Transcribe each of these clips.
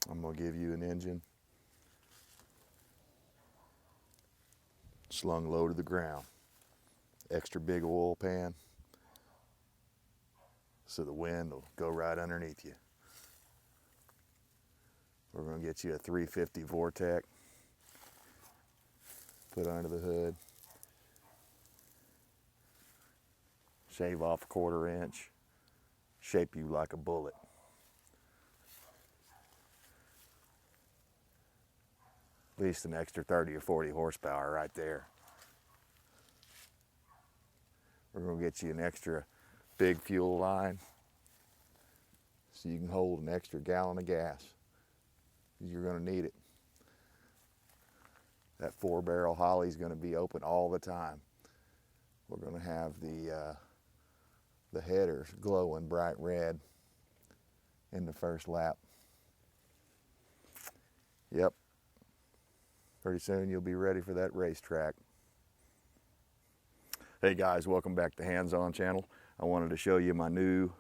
I'm going to give you an engine slung low to the ground. Extra big oil pan so the wind will go right underneath you. We're going to get you a 350 Vortec, put under the hood, shave off a 1/4 inch, shape you like a bullet. At least an extra 30 or 40 horsepower right there. We're going to get you an extra big fuel line so you can hold an extra gallon of gas. You're going to need it. That 4-barrel Holley is going to be open all the time. We're going to have the headers glowing bright red in the first lap. Yep. Pretty soon you'll be ready for that racetrack. Hey guys, welcome back to Hands On Channel. I wanted to show you my new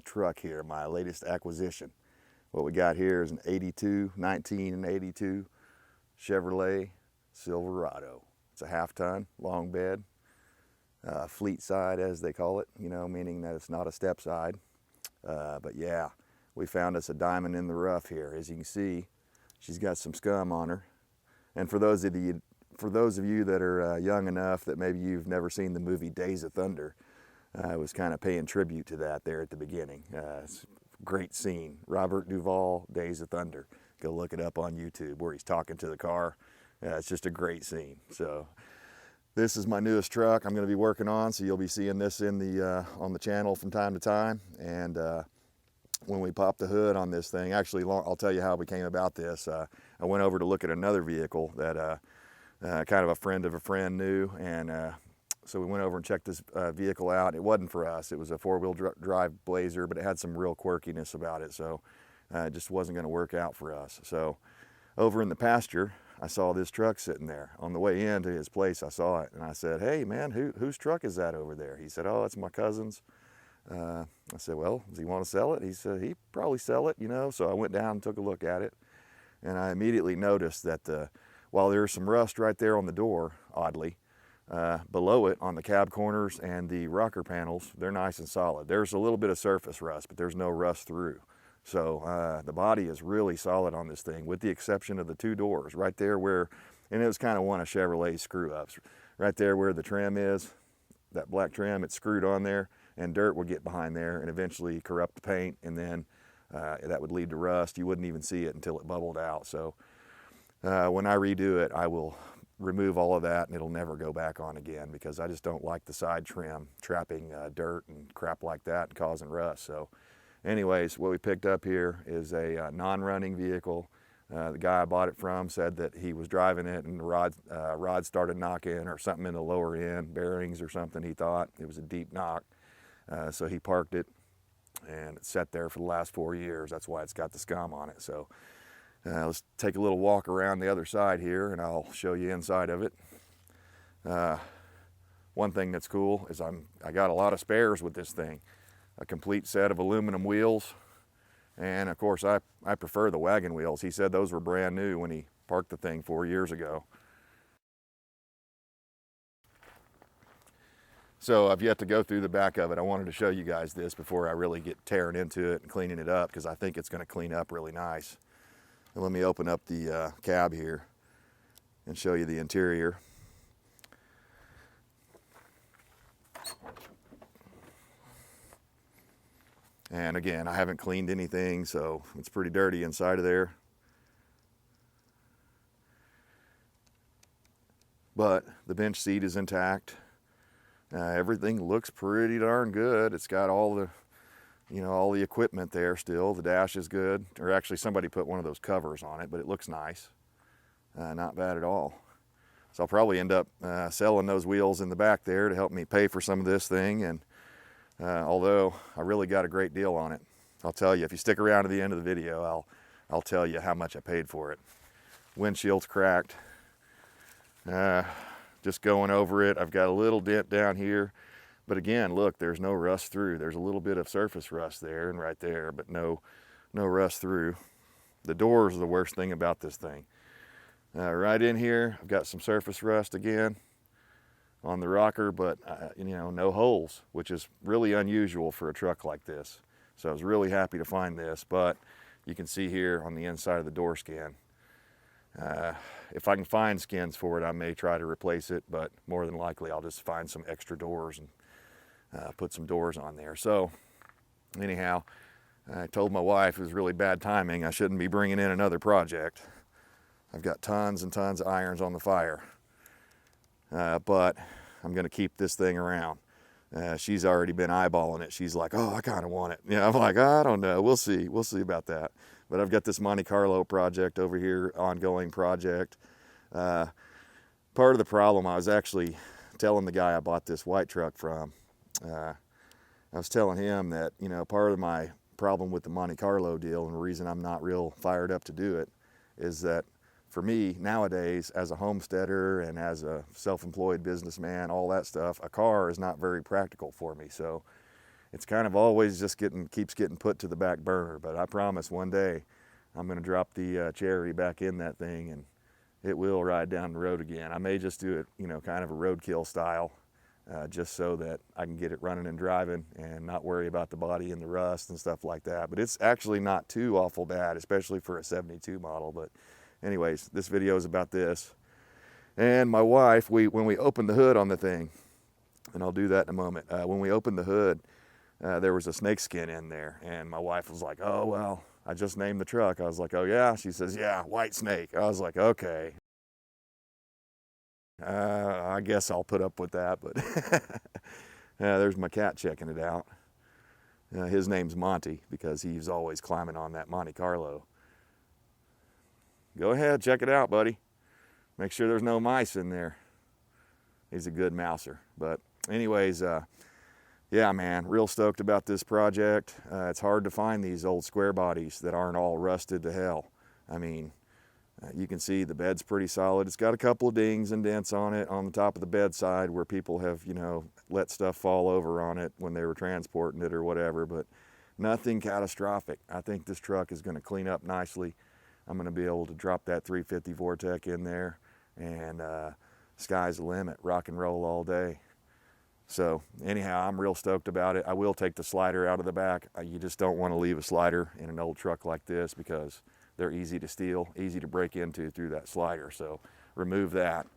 truck here, my latest acquisition. What we got here is an 1982 Chevrolet Silverado. It's a 1/2 ton, long bed, fleet side as they call it, you know, meaning that it's not a step side. But yeah, we found us a diamond in the rough here. As you can see, she's got some scum on her. And for those of you that are young enough that maybe you've never seen the movie Days of Thunder, I was kind of paying tribute to that there at the beginning. It's a great scene. Robert Duvall, Days of Thunder. Go look it up on YouTube where he's talking to the car. It's just a great scene. So this is my newest truck I'm going to be working on, so you'll be seeing this in the on the channel from time to time. And when we pop the hood on this thing, actually, I'll tell you how we came about this. I went over to look at another vehicle that kind of a friend of a friend knew, and so we went over and checked this vehicle out. It wasn't for us. It was a 4-wheel drive Blazer, but it had some real quirkiness about it, so it just wasn't going to work out for us. So over in the pasture, I saw this truck sitting there. On the way into his place, I saw it, and I said, "Hey man, whose truck is that over there?" He said, "Oh, it's my cousin's." I said, "Well, does he want to sell it?" He said, "He'd probably sell it, you know." So I went down and took a look at it, and I immediately noticed that while there's some rust right there on the door, oddly, below it on the cab corners and the rocker panels, they're nice and solid. There's a little bit of surface rust, but there's no rust through. So the body is really solid on this thing, with the exception of the 2 doors right there where, and it was kind of one of Chevrolet's screw-ups, right there where the trim is, that black trim, it's screwed on there, and dirt would get behind there and eventually corrupt the paint, and then that would lead to rust. You wouldn't even see it until it bubbled out. So when I redo it, I will remove all of that, and it'll never go back on again, because I just don't like the side trim trapping dirt and crap like that and causing rust. So anyways, what we picked up here is a non-running vehicle. The guy I bought it from said that he was driving it and the rod started knocking or something in the lower end, bearings or something. He thought it was a deep knock. So he parked it, and it sat there for the last 4 years. That's why it's got the scum on it. So let's take a little walk around the other side here, and I'll show you inside of it. One thing that's cool is I got a lot of spares with this thing. A complete set of aluminum wheels, and of course I prefer the wagon wheels. He said those were brand new when he parked the thing 4 years ago. So I've yet to go through the back of it. I wanted to show you guys this before I really get tearing into it and cleaning it up, because I think it's going to clean up really nice. And let me open up the cab here and show you the interior. And again, I haven't cleaned anything, so it's pretty dirty inside of there. But the bench seat is intact. Everything looks pretty darn good. It's got all the, all the equipment there still. The dash is good, or actually somebody put one of those covers on it, but it looks nice. Not bad at all. So I'll probably end up selling those wheels in the back there to help me pay for some of this thing. And although I really got a great deal on it, I'll tell you, if you stick around to the end of the video, I'll tell you how much I paid for it. Windshield's cracked. Just going over it, I've got a little dent down here, but again, look, there's no rust through. There's a little bit of surface rust there and right there, but no rust through. The doors are the worst thing about this thing. Right in here, I've got some surface rust again on the rocker, but you know, no holes, which is really unusual for a truck like this. So I was really happy to find this, but you can see here on the inside of the door skin. If I can find skins for it, I may try to replace it, but more than likely I'll just find some extra doors and put some doors on there. So anyhow, I told my wife it was really bad timing. I shouldn't be bringing in another project. I've got tons and tons of irons on the fire. But I'm going to keep this thing around. She's already been eyeballing it. She's like, oh, I kind of want it. Yeah, I'm like, I don't know. We'll see. We'll see about that. But I've got this Monte Carlo project over here, ongoing project. Part of the problem, I was actually telling the guy I bought this white truck from, I was telling him that, you know, part of my problem with the Monte Carlo deal and the reason I'm not real fired up to do it is that for me nowadays, as a homesteader and as a self-employed businessman, all that stuff, a car is not very practical for me. So it's kind of always just keeps getting put to the back burner. But I promise one day I'm going to drop the Cherry back in that thing and it will ride down the road again. I may just do it, you know, kind of a roadkill style, just so that I can get it running and driving and not worry about the body and the rust and stuff like that. But it's actually not too awful bad, especially for a 72 model. But anyways, this video is about this. And my wife, when we opened the hood on the thing, and I'll do that in a moment, when we opened the hood, there was a snake skin in there. And my wife was like, oh, well, I just named the truck. I was like, oh, yeah? She says, yeah, white snake. I was like, okay. I guess I'll put up with that. But there's my cat checking it out. His name's Monty because he's always climbing on that Monte Carlo. Go ahead, check it out, buddy. Make sure there's no mice in there. He's a good mouser. But anyways, yeah, man, real stoked about this project. It's hard to find these old square bodies that aren't all rusted to hell. I mean, you can see the bed's pretty solid. It's got a couple of dings and dents on it on the top of the bedside where people have, you know, let stuff fall over on it when they were transporting it or whatever, but nothing catastrophic. I think this truck is going to clean up nicely. I'm going to be able to drop that 350 Vortec in there and sky's the limit, rock and roll all day. So anyhow, I'm real stoked about it. I will take the slider out of the back. You just don't want to leave a slider in an old truck like this because they're easy to steal, easy to break into through that slider. So remove that.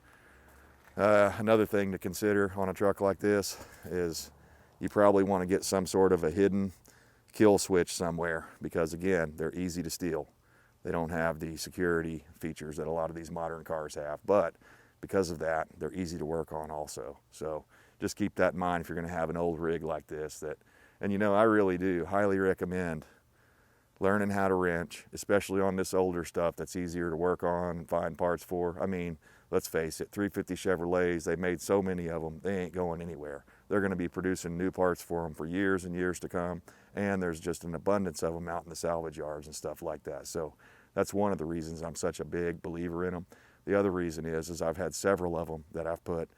Another thing to consider on a truck like this is you probably want to get some sort of a hidden kill switch somewhere because again, they're easy to steal. They don't have the security features that a lot of these modern cars have, but because of that, they're easy to work on also. So just keep that in mind if you're going to have an old rig like this. And you know, I really do highly recommend learning how to wrench, especially on this older stuff that's easier to work on and find parts for. I mean, let's face it, 350 Chevrolets, they made so many of them, they ain't going anywhere. They're going to be producing new parts for them for years and years to come, and there's just an abundance of them out in the salvage yards and stuff like that. So that's one of the reasons I'm such a big believer in them. The other reason is I've had several of them that I've put,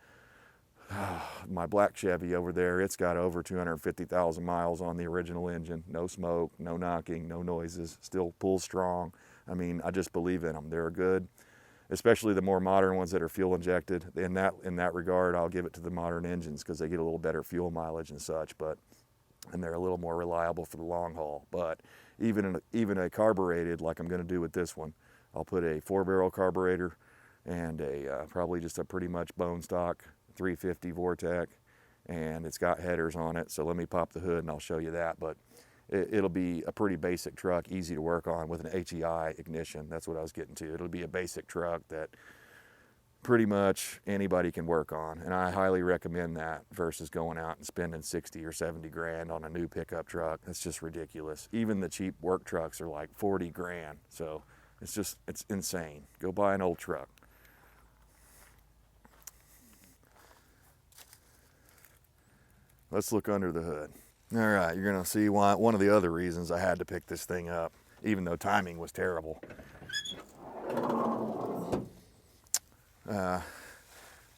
my black Chevy over there, it's got over 250,000 miles on the original engine. No smoke, no knocking, no noises, still pulls strong. I mean, I just believe in them. They're good, especially the more modern ones that are fuel injected. In that regard, I'll give it to the modern engines because they get a little better fuel mileage and such, and they're a little more reliable for the long haul. But even a carbureted, like I'm going to do with this one, I'll put a 4-barrel carburetor and probably just a pretty much bone stock 350 Vortec, and it's got headers on it. So let me pop the hood and I'll show you that. But it'll be a pretty basic truck, easy to work on with an HEI ignition. That's what I was getting to. It'll be a basic truck that pretty much anybody can work on, and I highly recommend that versus going out and spending 60 or 70 grand on a new pickup truck. That's just ridiculous. Even the cheap work trucks are like 40 grand. So it's insane. Go buy an old truck. Let's look under the hood. All right, you're gonna see why, one of the other reasons I had to pick this thing up, even though timing was terrible.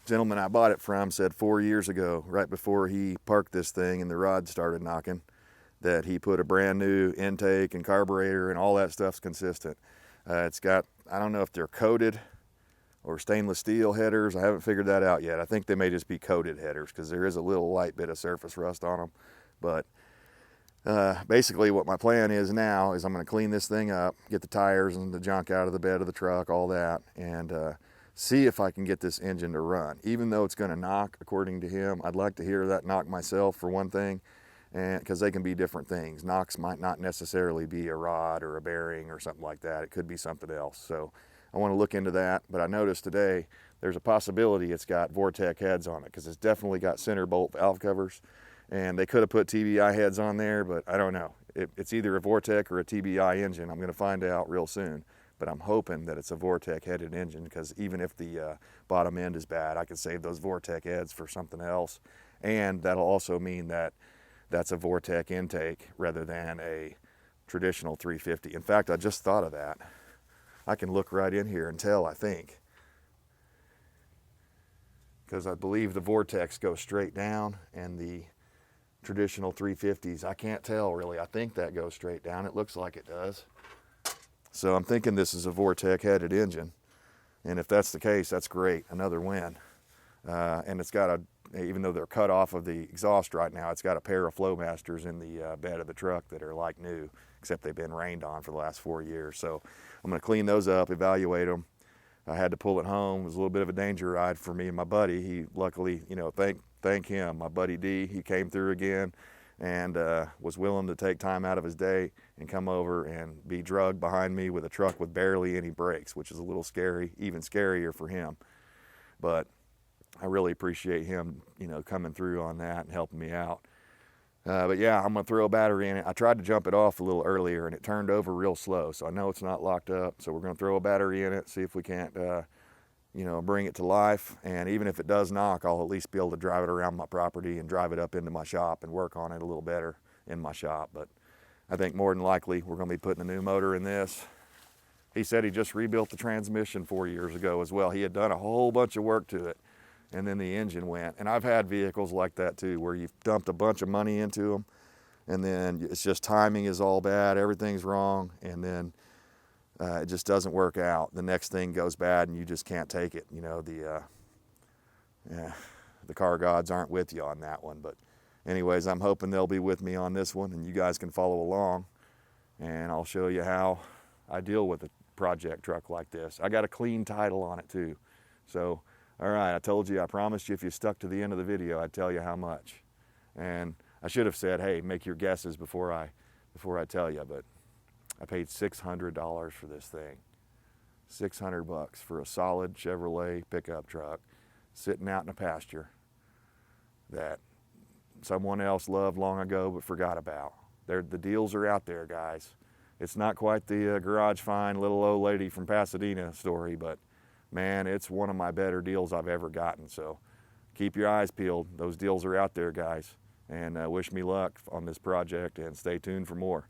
Gentleman I bought it from said 4 years ago, right before he parked this thing and the rod started knocking, that he put a brand new intake and carburetor and all that stuff's consistent. It's got, I don't know if they're coated or stainless steel headers. I haven't figured that out yet. I think they may just be coated headers because there is a little light bit of surface rust on them. But basically what my plan is now is I'm going to clean this thing up, get the tires and the junk out of the bed of the truck, all that, and see if I can get this engine to run. Even though it's going to knock, according to him, I'd like to hear that knock myself for one thing, and because they can be different things. Knocks might not necessarily be a rod or a bearing or something like that. It could be something else. So I want to look into that. But I noticed today there's a possibility it's got Vortec heads on it, because it's definitely got center bolt valve covers, and they could have put TBI heads on there, but I don't know. It's either a Vortec or a TBI engine. I'm going to find out real soon. But I'm hoping that it's a Vortec headed engine, because even if the bottom end is bad, I can save those Vortec heads for something else. And that'll also mean that that's a Vortec intake rather than a traditional 350. In fact, I just thought of that. I can look right in here and tell, I think, because I believe the Vortex go straight down and the traditional 350s, I can't tell really. I think that goes straight down. It looks like it does. So I'm thinking this is a Vortec headed engine, and if that's the case, that's great, another win. And it's got even though they're cut off of the exhaust right now, it's got a pair of Flowmasters in the bed of the truck that are like new, except they've been rained on for the last 4 years. So I'm going to clean those up, evaluate them. I had to pull it home. It was a little bit of a danger ride for me and my buddy. He luckily, thank him, my buddy D, he came through again and was willing to take time out of his day and come over and be drugged behind me with a truck with barely any brakes, which is a little scary, even scarier for him. But I really appreciate him, coming through on that and helping me out. But yeah, I'm gonna throw a battery in it. I tried to jump it off a little earlier and it turned over real slow, so I know it's not locked up. So we're gonna throw a battery in it, see if we can't, bring it to life. And even if it does knock, I'll at least be able to drive it around my property and drive it up into my shop and work on it a little better in my shop. But I think more than likely we're gonna be putting a new motor in this. He said he just rebuilt the transmission 4 years ago as well. He had done a whole bunch of work to it, and then the engine went. And I've had vehicles like that too, where you've dumped a bunch of money into them, and then it's just timing is all bad, everything's wrong, and then it just doesn't work out. The next thing goes bad and you just can't take it. The car gods aren't with you on that one. But anyways, I'm hoping they'll be with me on this one, and you guys can follow along, and I'll show you how I deal with a project truck like this. I got a clean title on it too. So, all right, I told you, I promised you if you stuck to the end of the video, I'd tell you how much. And I should have said, hey, make your guesses before I tell you, but I paid $600 for this thing. $600 for a solid Chevrolet pickup truck sitting out in a pasture that someone else loved long ago but forgot about. The deals are out there, guys. It's not quite the garage find little old lady from Pasadena story, but man, it's one of my better deals I've ever gotten. So keep your eyes peeled. Those deals are out there, guys. And wish me luck on this project, and stay tuned for more.